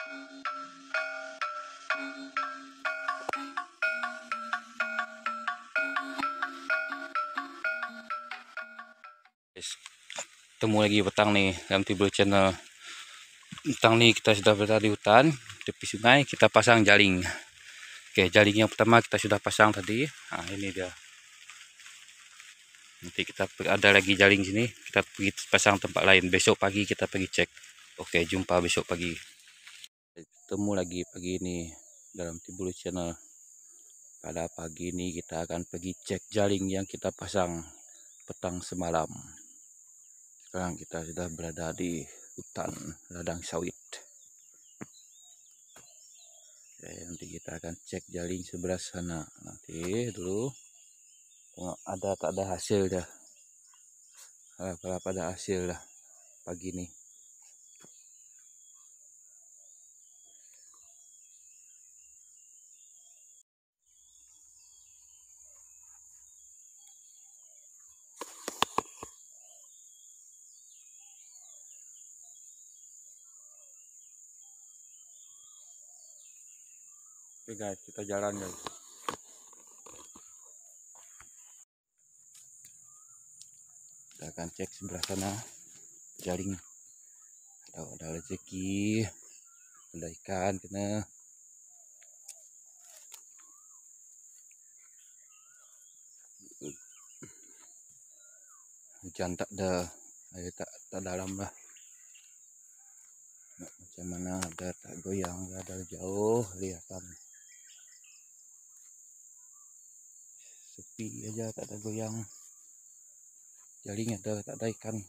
Guys, ketemu lagi petang nih dalam Timbul Channel. Petang nih kita sudah berada di hutan tepi sungai, kita pasang jaring. Oke, jaring yang pertama kita sudah pasang tadi. Nah, ini dia. Nanti kita ada lagi jaring sini, kita pergi pasang tempat lain. Besok pagi kita pergi cek. Oke, jumpa besok pagi. Ketemu lagi pagi ini dalam Timbul Channel. Pada pagi ini kita akan pergi cek jaring yang kita pasang petang semalam. Sekarang kita sudah berada di hutan ladang sawit. Oke, nanti kita akan cek jaring sebelah sana. Nanti dulu ada tak ada hasil dah. Harap ada hasil dah pagi ini. Oke guys, kita jalan guys. Kita akan cek sebelah sana jaring. Ada rezeki, ada ikan kena. Hujan tak ada, air tak dalam lah. Macam mana ada tak goyang, ada jauh kelihatan. Sepi aja, tak ada goyang. Jaring ada, tak ada ikan.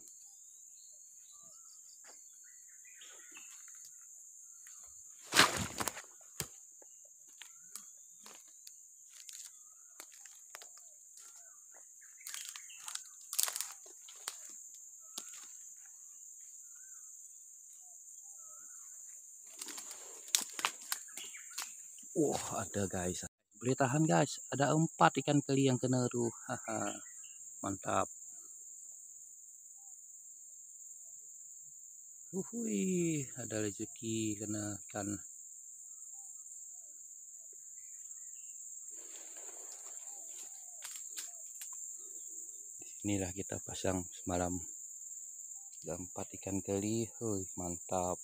Wah, ada guys. Boleh tahan guys. Ada 4 ikan keli yang kena tuh. Haha. Mantap. Wuhui, ada rezeki kena ikan. Inilah kita pasang semalam. Ada 4 ikan keli. Hui, mantap.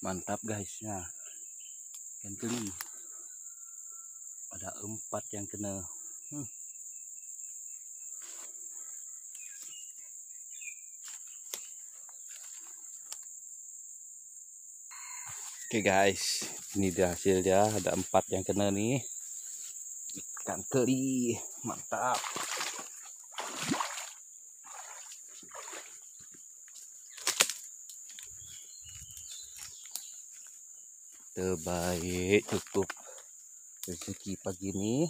Mantap guys. Nah, ikan keli. Ada 4 yang kena. Oke guys, ini dia hasil dia. Ada 4 yang kena nih. Ikan teri, mantap. Terbaik, cukup rezeki pagi ini.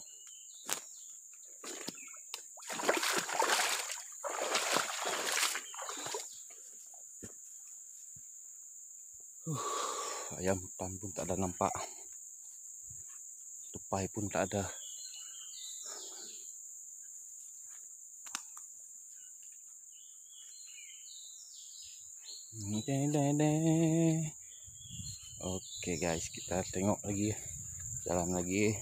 Ayam hutan pun tak ada nampak. Tupai pun tak ada. Oke guys, kita tengok lagi. Jalan lagi.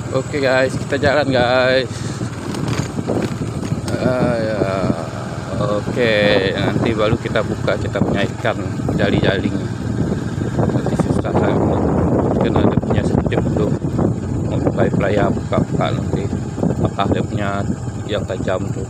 Oke guys, kita jalan guys. Ya. Oke, nanti baru kita buka kita punya ikan jali-jaling. Nanti setelah kena ada punya sistem untuk membuka pelaya buka-buka nanti. Apa dia punya yang tajam tuh.